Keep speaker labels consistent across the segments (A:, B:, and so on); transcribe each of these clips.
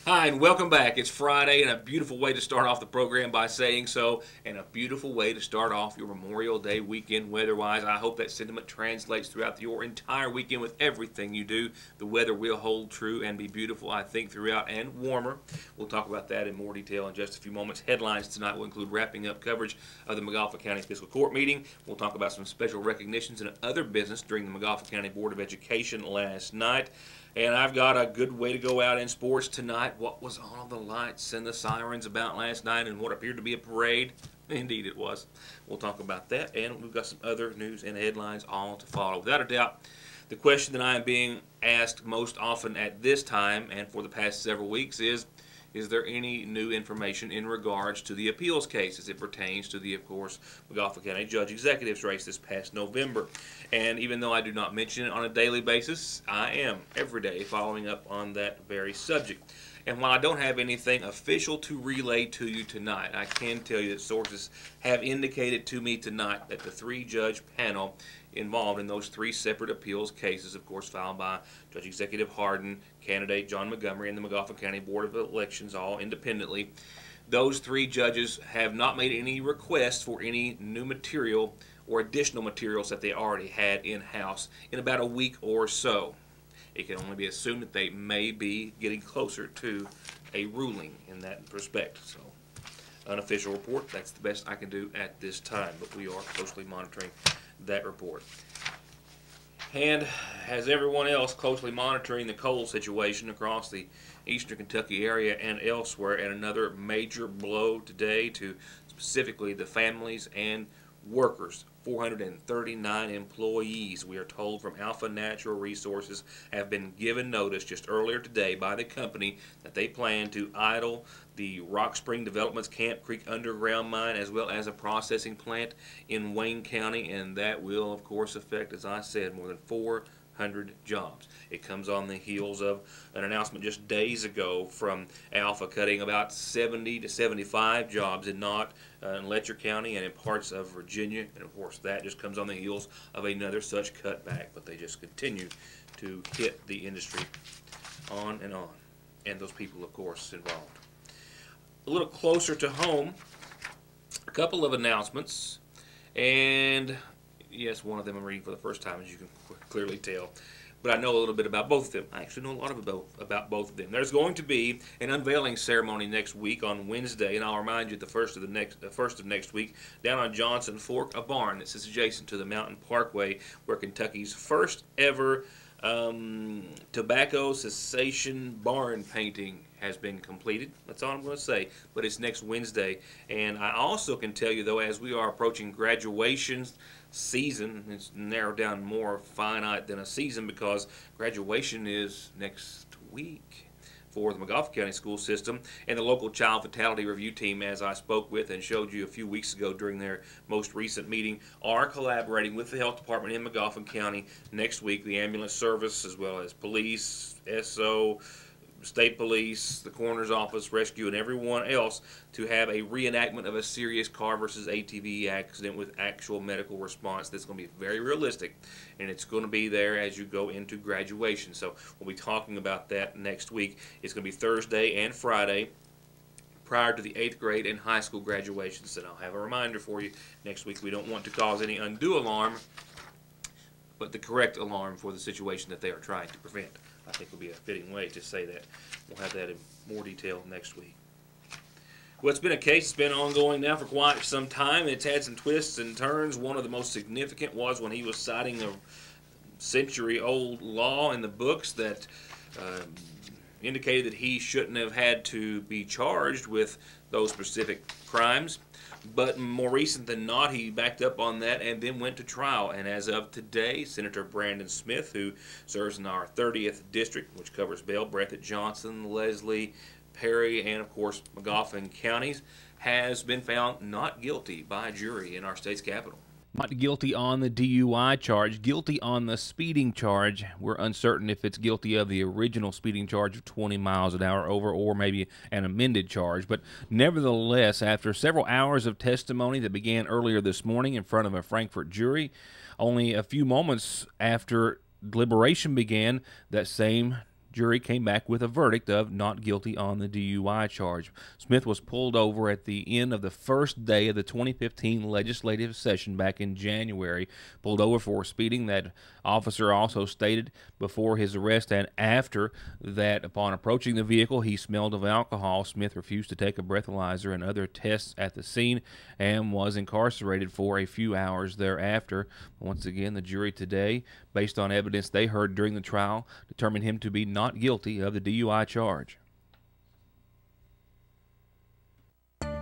A: Hi, and welcome back. It's Friday, and a beautiful way to start off the program by saying so, and a beautiful way to start off your Memorial Day weekend weather-wise. I hope that sentiment translates throughout your entire weekend with everything you do. The weather will hold true and be beautiful, I think, throughout, and warmer. We'll talk about that in more detail in just a few moments. Headlines tonight will include wrapping up coverage of the McGoffin County Fiscal Court meeting. We'll talk about some special recognitions and other business during the McGoffin County Board of Education last night. And I've got a good way to go out in sports tonight. What was all the lights and the sirens about last night and what appeared to be a parade? Indeed it was. We'll talk about that, and we've got some other news and headlines all to follow. Without a doubt, the question that I am being asked most often at this time and for the past several weeks is there any new information in regards to the appeals case as it pertains to the, of course, McGoffin County Judge Executive's race this past November? And even though I do not mention it on a daily basis, I am every day following up on that very subject. And while I don't have anything official to relay to you tonight, I can tell you that sources have indicated to me tonight that the three-judge panel involved in those three separate appeals cases, of course, filed by Judge Executive Hardin, candidate John Montgomery, and the McGoffin County Board of Elections, all independently, those three judges have not made any requests for any new material or additional materials that they already had in-house in about a week or so. It can only be assumed that they may be getting closer to a ruling in that respect. So, unofficial report, that's the best I can do at this time, but we are closely monitoring that report. And as everyone else closely monitoring the coal situation across the eastern Kentucky area and elsewhere, and another major blow today to specifically the families and workers. 439 employees, we are told from Alpha Natural Resources, have been given notice just earlier today by the company that they plan to idle the Rock Spring Development's Camp Creek underground mine as well as a processing plant in Wayne County, and that will, of course, affect, as I said, more than 400 jobs. It comes on the heels of an announcement just days ago from Alpha cutting about 70 to 75 jobs in Letcher County and in parts of Virginia, and of course that just comes on the heels of another such cutback, but they just continue to hit the industry on, and those people, of course, involved. A little closer to home, a couple of announcements, and yes, one of them I'm reading for the first time, as you can clearly tell. But I know a little bit about both of them. I actually know a lot about both of them. There's going to be an unveiling ceremony next week on Wednesday, and I'll remind you the first of next week down on Johnson Fork, a barn that sits adjacent to the Mountain Parkway, where Kentucky's first ever tobacco cessation barn painting has been completed. That's all I'm going to say, but it's next Wednesday. And I also can tell you, though, as we are approaching graduation season, it's narrowed down more finite than a season because graduation is next week for the McGoffin County school system, and the local child fatality review team, as I spoke with and showed you a few weeks ago during their most recent meeting, are collaborating with the health department in McGoffin County next week, the ambulance service as well as police, SO, state police, the coroner's office, rescue, and everyone else to have a reenactment of a serious car versus ATV accident with actual medical response. That's going to be very realistic, and it's going to be there as you go into graduation. So we'll be talking about that next week. It's going to be Thursday and Friday prior to the 8th grade and high school graduations. And I'll have a reminder for you next week. We don't want to cause any undue alarm, but the correct alarm for the situation that they are trying to prevent. I think would be a fitting way to say that. We'll have that in more detail next week. Well, it's been a case that's been ongoing now for quite some time. It's had some twists and turns. One of the most significant was when he was citing a century-old law in the books that indicated that he shouldn't have had to be charged with those specific crimes. But more recent than not, he backed up on that and then went to trial. And as of today, Senator Brandon Smith, who serves in our 30th district, which covers Bell, Breathitt, Johnson, Leslie, Perry, and of course McGoffin counties, has been found not guilty by a jury in our state's capital. Not guilty on the DUI charge, guilty on the speeding charge. We're uncertain if it's guilty of the original speeding charge of 20 miles an hour over or maybe an amended charge. But nevertheless, after several hours of testimony that began earlier this morning in front of a Frankfort jury, only a few moments after deliberation began, that same jury came back with a verdict of not guilty on the DUI charge. Smith was pulled over at the end of the first day of the 2015 legislative session back in January. Pulled over for speeding. That officer also stated before his arrest and after that upon approaching the vehicle he smelled of alcohol. Smith refused to take a breathalyzer and other tests at the scene and was incarcerated for a few hours thereafter. Once again, the jury today, based on evidence they heard during the trial, determined him to be not guilty of the DUI charge.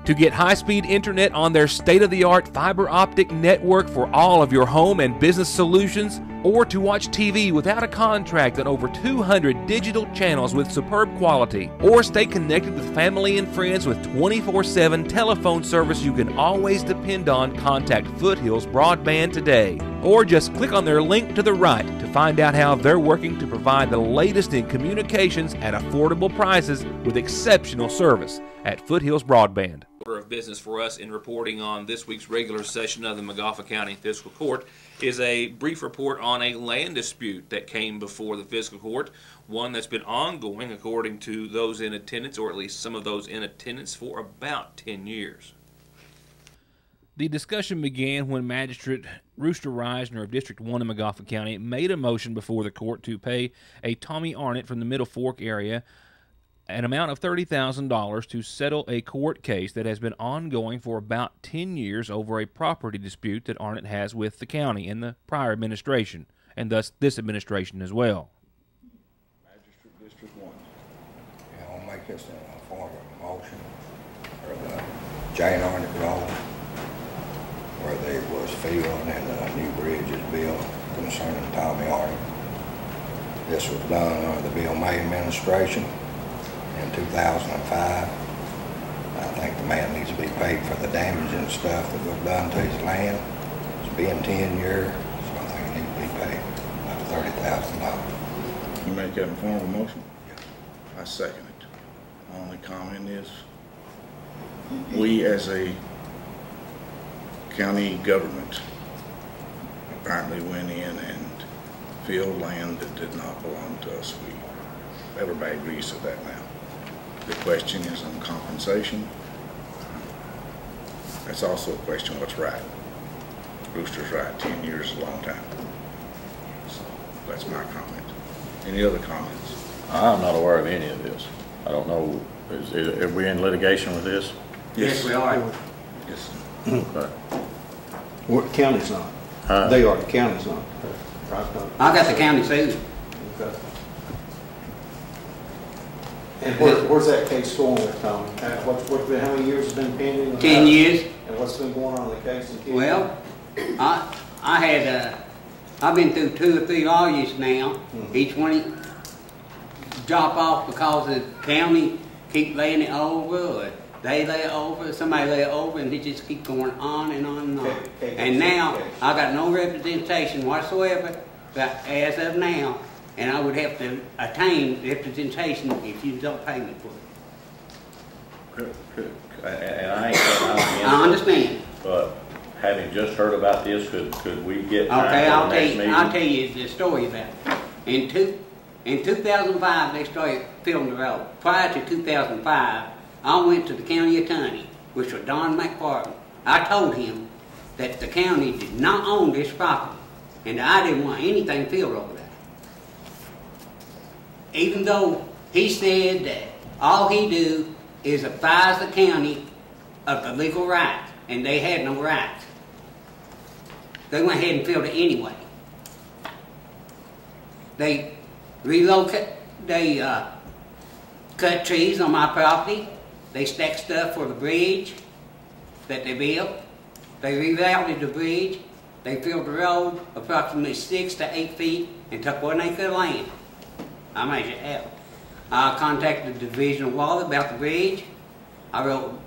A: To get high-speed internet on their state-of-the-art fiber optic network for all of your home and business solutions, or to watch TV without a contract on over 200 digital channels with superb quality, or stay connected with family and friends with 24/7 telephone service you can always depend on, contact Foothills Broadband today. Or just click on their link to the right to find out how they're working to provide the latest in communications at affordable prices with exceptional service at Foothills Broadband. Order of business for us in reporting on this week's regular session of the Montgomery County Fiscal Court is a brief report on a land dispute that came before the Fiscal Court, one that's been ongoing according to those in attendance, or at least some of those in attendance, for about 10 years. The discussion began when Magistrate Rooster Reisner of District 1 in Montgomery County made a motion before the court to pay a Tommy Arnett from the Middle Fork area an amount of $30,000 to settle a court case that has been ongoing for about 10 years over a property dispute that Arnett has with the county and the prior administration, and thus this administration as well.
B: Magistrate District 1. Yeah, I'll make this in a form of motion for the Jane Arnett Road, where there was field and a new bridge is built concerning Tommy Arnett. This was done under the Bill May administration in 2005. I think the man needs to be paid for the damage and stuff that was done to his land. It's been 10 years, so I think he needs to be paid about $30,000.
C: You make that in form of a motion?
B: Yes.
C: I second it. My only comment is, we as a county government apparently went in and filled land that did not belong to us. Everybody agrees to that now. The question is on compensation. That's also a question what's right. Rooster's right, 10 years is a long time. So that's my comment. Any other comments?
D: I'm not aware of any of this. I don't know, are we in litigation with this?
E: Yes, we are.
C: Yes.
D: Okay.
E: What, the county's not. They are, the county's not. Right.
F: I got the county sued.
E: Okay. And where's that case going with, Tom? How many years has been pending?
F: 10 years.
E: And what's been going on in the case in 10 years?
F: Well, I've been through 2 or 3 lawyers now. Each one drop off because the county keep laying it over, or they lay it over, somebody lay it over, and they just keep going on and on and on. And now, I got no representation whatsoever as of now, and I would have to attain representation if you don't pay me for it.
D: And I
F: understand.
D: But having just heard about this, could we get time
F: Okay,
D: for the next meeting?
F: I'll tell you the story about it. In 2005, they started filling the road. Prior to 2005, I went to the county attorney, which was Don McFarland. I told him that the county did not own this property, and I didn't want anything filled over there. Even though he said that all he do is advise the county of the legal rights, and they had no rights. They went ahead and filled it anyway. They cut trees on my property. They stacked stuff for the bridge that they built. They rerouted the bridge. They filled the road approximately 6 to 8 feet and took 1 acre of land. I measured it out. I contacted the Division of Water about the bridge. I wrote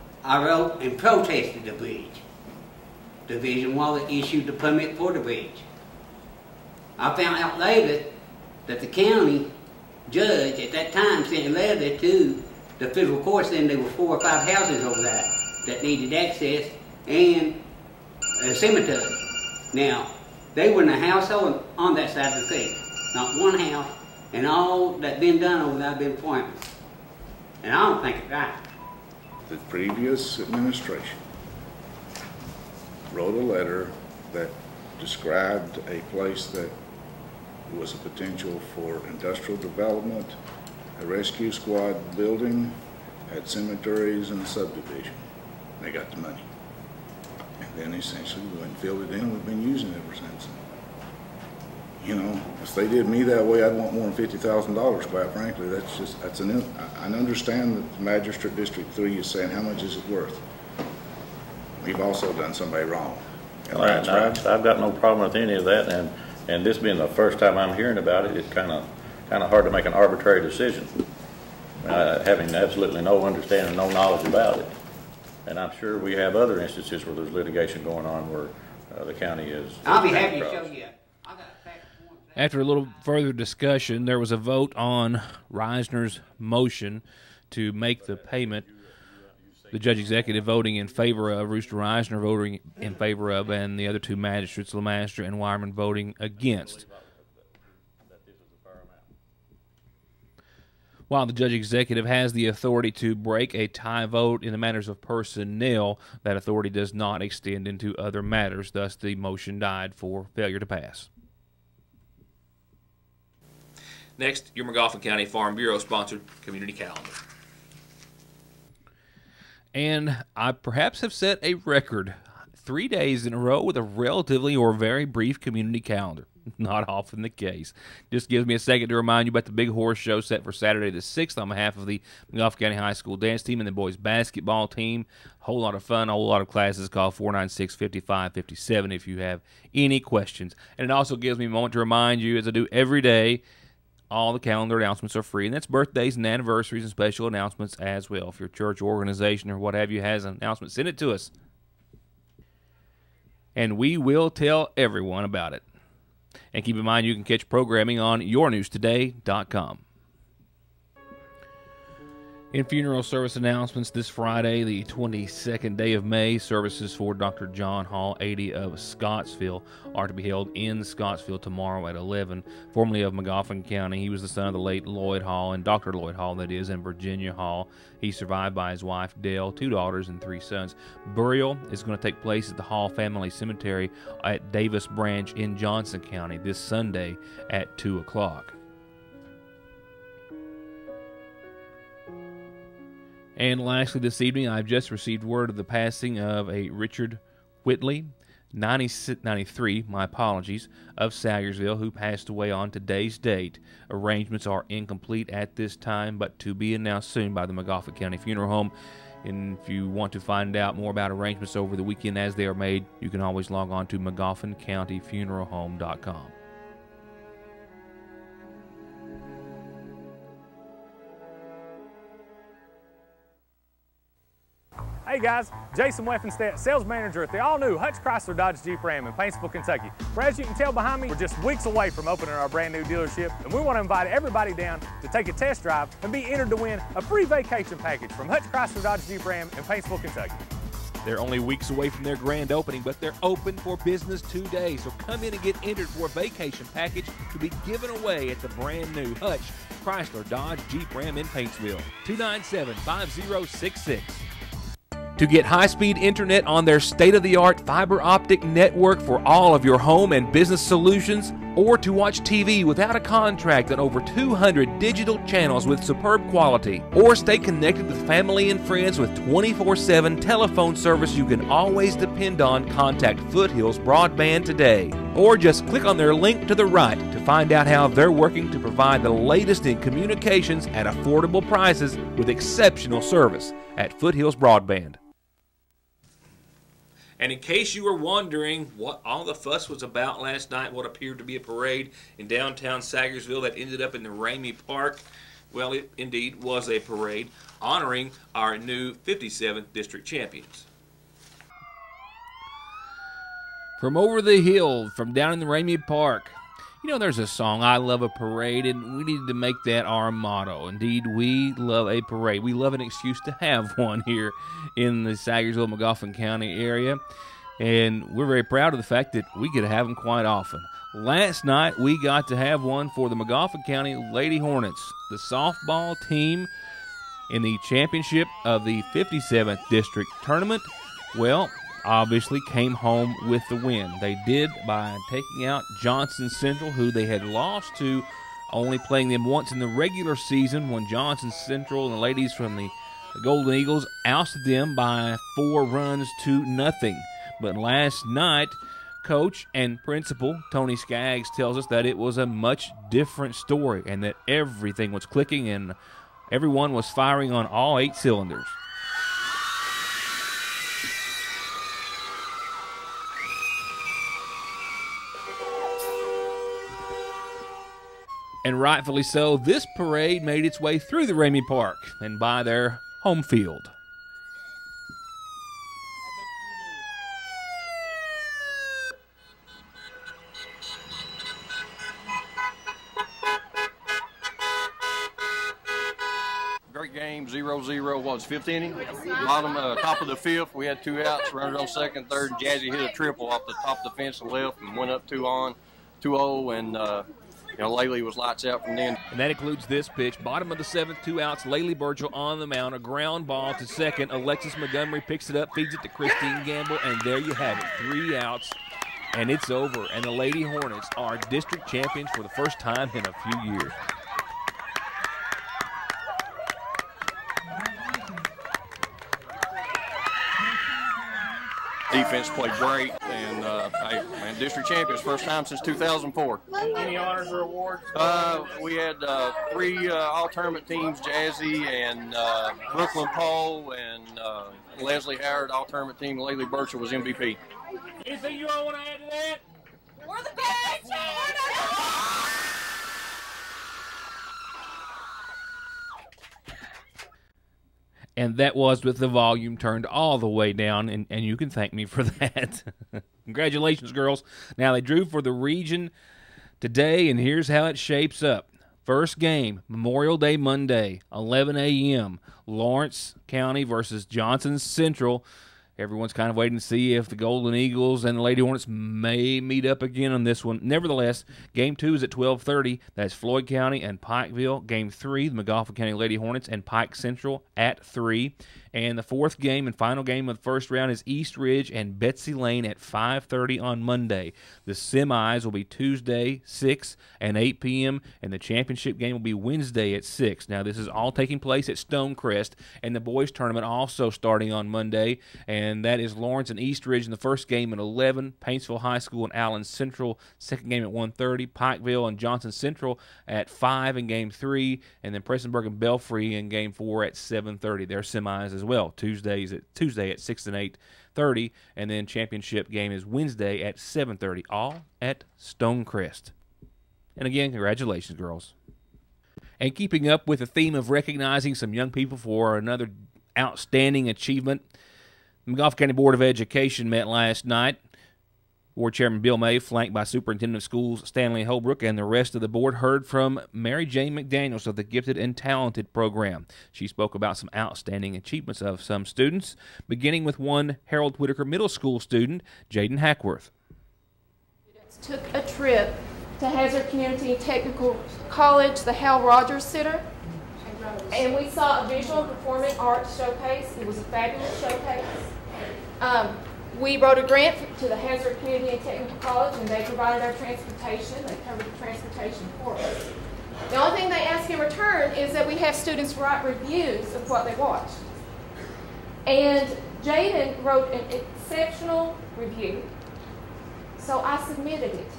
F: and protested the bridge. Division of Water issued the permit for the bridge. I found out later that the county judge at that time sent a letter to the federal court saying there were 4 or 5 houses over there that needed access and a cemetery. Now, they were in a household on that side of the creek. Not one house and all that been done over there been pointless. And I don't think it's right.
C: The previous administration wrote a letter that described a place that was a potential for industrial development, a rescue squad building, had cemeteries and a subdivision. They got the money. And then essentially we went and filled it in, and we've been using it ever since. You know, if they did me that way, I'd want more than $50,000, quite frankly. I understand that the Magistrate District 3 is saying, how much is it worth? We've also done somebody wrong. And that's right.
D: I've got no problem with any of that, and this being the first time I'm hearing about it, it's kind of hard to make an arbitrary decision, having absolutely no understanding, no knowledge about it. And I'm sure we have other instances where there's litigation going on where the county is.
F: I'll be happy to show you.
A: After a little further discussion, there was a vote on Reisner's motion to make the payment. The judge executive voting in favor of, Rooster Reisner voting in favor of, and the other two magistrates, Lemaster and Wireman, voting against. While the judge executive has the authority to break a tie vote in the matters of personnel, that authority does not extend into other matters. Thus, the motion died for failure to pass. Next, your McGoffin County Farm Bureau-sponsored community calendar. And I perhaps have set a record 3 days in a row with a relatively or very brief community calendar. Not often the case. Just gives me a second to remind you about the Big Horse Show set for Saturday the 6th on behalf of the McGoffin County High School dance team and the boys basketball team. Whole lot of fun, a whole lot of classes. Call 496-5557 if you have any questions. And it also gives me a moment to remind you, as I do every day, all the calendar announcements are free, and that's birthdays and anniversaries and special announcements as well. If your church organization or what have you has an announcement, send it to us, and we will tell everyone about it. And keep in mind, you can catch programming on yournewstoday.com. In funeral service announcements, this Friday, the 22nd day of May, services for Dr. John Hall, 80 of Scottsville, are to be held in Scottsville tomorrow at 11. Formerly of McGoffin County, he was the son of the late Lloyd Hall, and Dr. Lloyd Hall, that is, and Virginia Hall. He's survived by his wife, Dale, 2 daughters, and 3 sons. Burial is going to take place at the Hall Family Cemetery at Davis Branch in Johnson County this Sunday at 2 o'clock. And lastly, this evening, I've just received word of the passing of a Richard Whitley, 93, my apologies, of Salyersville, who passed away on today's date. Arrangements are incomplete at this time, but to be announced soon by the McGoffin County Funeral Home. And if you want to find out more about arrangements over the weekend as they are made, you can always log on to McGoffinCountyFuneralHome.com.
G: Hey guys, Jason Weffenstedt, sales manager at the all-new Hutch Chrysler Dodge Jeep Ram in Paintsville, Kentucky. Where, as you can tell behind me, we're just weeks away from opening our brand new dealership, and we want to invite everybody down to take a test drive and be entered to win a free vacation package from Hutch Chrysler Dodge Jeep Ram in Paintsville, Kentucky.
A: They're only weeks away from their grand opening, but they're open for business today. So come in and get entered for a vacation package to be given away at the brand new Hutch Chrysler Dodge Jeep Ram in Paintsville. 297-5066. To get high-speed internet on their state-of-the-art fiber optic network for all of your home and business solutions, or to watch TV without a contract on over 200 digital channels with superb quality, or stay connected with family and friends with 24/7 telephone service you can always depend on, contact Foothills Broadband today. Or just click on their link to the right to find out how they're working to provide the latest in communications at affordable prices with exceptional service at Foothills Broadband. And in case you were wondering what all the fuss was about last night, what appeared to be a parade in downtown Salyersville that ended up in the Ramey Park, well, it indeed was a parade honoring our new 57th district champions. From over the hill, from down in the Ramey Park, you know, there's a song, I Love a Parade, and we needed to make that our motto. Indeed, we love a parade. We love an excuse to have one here in the Salyersville, McGoffin County area, and we're very proud of the fact that we get to have them quite often. last night we got to have one for the McGoffin County Lady Hornets, the softball team in the championship of the 57th District Tournament. Well, obviously came home with the win. They did by taking out Johnson Central, who they had lost to, only playing them once in the regular season when Johnson Central and the ladies from the Golden Eagles ousted them by 4 runs to nothing. But last night, coach and principal Tony Skaggs tells us that it was a much different story and that everything was clicking and everyone was firing on all 8 cylinders. And rightfully so, this parade made its way through the Ramey Park and by their home field.
H: Great game, 0-0, was 5th inning. Bottom, top of the 5th, we had 2 outs, runners on 2nd, 3rd. Jazzy hit a triple off the top of the fence and left and went up 2-0, and Laley was lights out from then.
A: And that includes this pitch. Bottom of the 7th, 2 outs. Laley Burchell on the mound. A ground ball to second. Alexis Montgomery picks it up, feeds it to Christine Gamble, and there you have it. 3 outs, and it's over. And the Lady Hornets are district champions for the first time in a few years.
H: Defense played great, and district champions, first time since 2004.
G: Any honors or awards?
H: We had 3 all-tournament teams, Jazzy and Brooklyn Pole and Leslie Howard, all-tournament team. Laley Burchell was MVP.
G: Anything you all want to add to that?
I: We're the best!
A: And that was with the volume turned all the way down, and you can thank me for that. Congratulations, girls. Now, they drew for the region today, and here's how it shapes up. First game, Memorial Day Monday, 11 a.m., Lawrence County versus Johnson Central. Everyone's kind of waiting to see if the Golden Eagles and the Lady Hornets may meet up again on this one. Nevertheless, Game 2 is at 12:30. That's Floyd County and Pikeville. Game 3, the McGoffin County Lady Hornets and Pike Central at 3. And the 4th game and final game of the first round is East Ridge and Betsy Lane at 5:30 on Monday. The semis will be Tuesday, 6 and 8 p.m., and the championship game will be Wednesday at 6. Now, this is all taking place at Stonecrest, and the boys' tournament also starting on Monday, and that is Lawrence and East Ridge in the first game at 11, Paintsville High School and Allen Central, second game at 1:30, Pikeville and Johnson Central at 5 in Game 3, and then Prestonburg and Belfry in Game 4 at 7:30. Their semis as well. Tuesday at 6 and 8:30, and then championship game is Wednesday at 7:30, all at Stonecrest. And again, congratulations, girls. And keeping up with the theme of recognizing some young people for another outstanding achievement, the McGoffin County Board of Education met last night. Board Chairman Bill May, flanked by Superintendent of Schools Stanley Holbrook, and the rest of the board heard from Mary Jane McDaniels of the Gifted and Talented program. She spoke about some outstanding achievements of some students, beginning with one Harold Whitaker Middle School student, Jaden Hackworth.
J: Took a trip to Hazard Community Technical College, the Hal Rogers Center, and we saw a visual and performing arts showcase. It was a fabulous showcase. We wrote a grant to the Hazard Community and Technical College, and they provided our transportation. They covered the transportation for us. The only thing they ask in return is that we have students write reviews of what they watched. And Jaden wrote an exceptional review, so I submitted it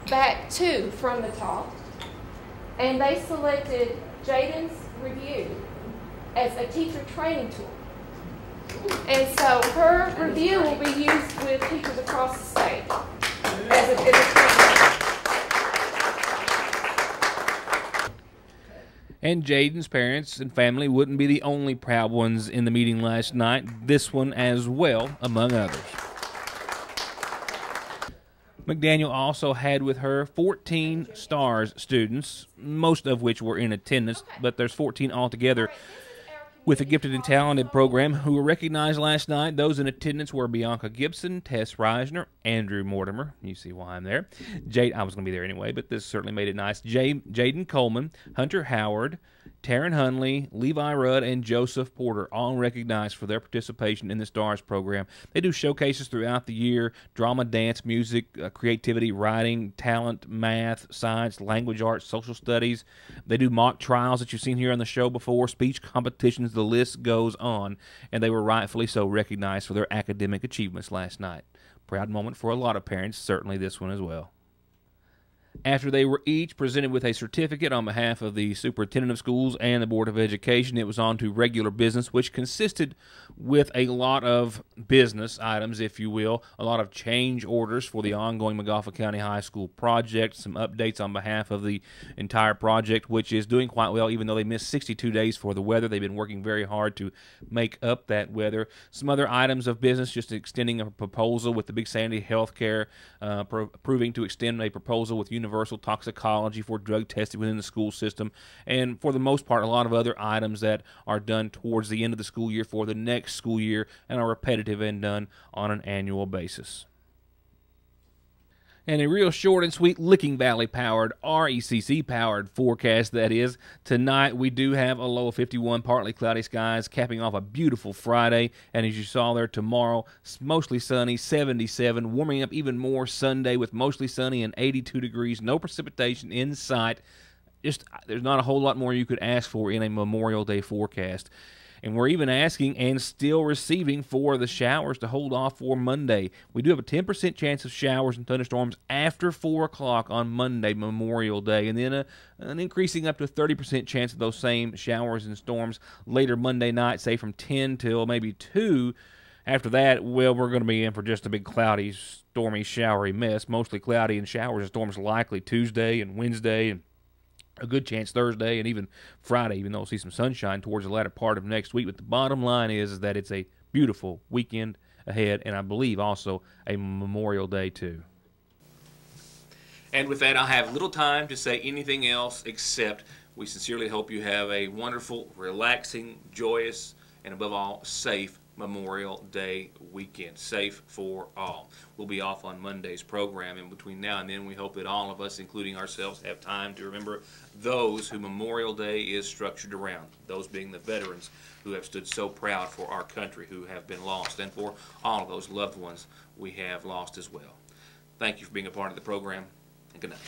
J: back to From the Top, and they selected Jaden's review as a teacher training tool. And so her review will be used with teachers across the state as a training.
A: And Jaden's parents and family wouldn't be the only proud ones in the meeting last night. This one as well, among others. McDaniel also had with her 14 STARS students, most of which were in attendance, but there's 14 altogether. With a gifted and talented program who were recognized last night, those in attendance were Bianca Gibson, Tess Reisner, Andrew Mortimer. You see why I'm there. I was going to be there anyway, but this certainly made it nice. Jaden Coleman, Hunter Howard, Taryn Hunley, Levi Rudd, and Joseph Porter, all recognized for their participation in the STARS program. They do showcases throughout the year: drama, dance, music, creativity, writing, talent, math, science, language arts, social studies. They do mock trials that you've seen here on the show before, speech competitions, the list goes on, and they were rightfully so recognized for their academic achievements last night. Proud moment for a lot of parents, certainly this one as well. After they were each presented with a certificate on behalf of the Superintendent of Schools and the Board of Education, it was on to regular business, which consisted with a lot of business items, if you will, a lot of change orders for the ongoing Montgomery County High School project, some updates on behalf of the entire project, which is doing quite well, even though they missed 62 days for the weather. They've been working very hard to make up that weather. Some other items of business, just extending a proposal with the Big Sandy Healthcare, proving to extend a proposal with universal toxicology for drug testing within the school system, and for the most part a lot of other items that are done towards the end of the school year for the next school year and are repetitive and done on an annual basis. And a real short and sweet Licking Valley powered, RECC powered forecast, that is. Tonight we do have a low of 51, partly cloudy skies, capping off a beautiful Friday. And as you saw there, tomorrow, mostly sunny, 77, warming up even more Sunday with mostly sunny and 82 degrees, no precipitation in sight. There's not a whole lot more you could ask for in a Memorial Day forecast. And we're even asking and still receiving for the showers to hold off for Monday. We do have a 10% chance of showers and thunderstorms after 4 o'clock on Monday, Memorial Day, and then an increasing up to a 30% chance of those same showers and storms later Monday night, say from 10 till maybe 2. After that, well, we're going to be in for just a big cloudy, stormy, showery mess, mostly cloudy and showers and storms likely Tuesday and Wednesday, and a good chance Thursday and even Friday, even though we'll see some sunshine towards the latter part of next week. But the bottom line is that it's a beautiful weekend ahead, and I believe also a Memorial Day too. And with that, I'll have little time to say anything else except we sincerely hope you have a wonderful, relaxing, joyous, and above all, safe Memorial Day weekend. Safe for all. We'll be off on Monday's program, and between now and then we hope that all of us, including ourselves, have time to remember those who Memorial Day is structured around, those being the veterans who have stood so proud for our country, who have been lost, and for all of those loved ones we have lost as well. Thank you for being a part of the program, and good night.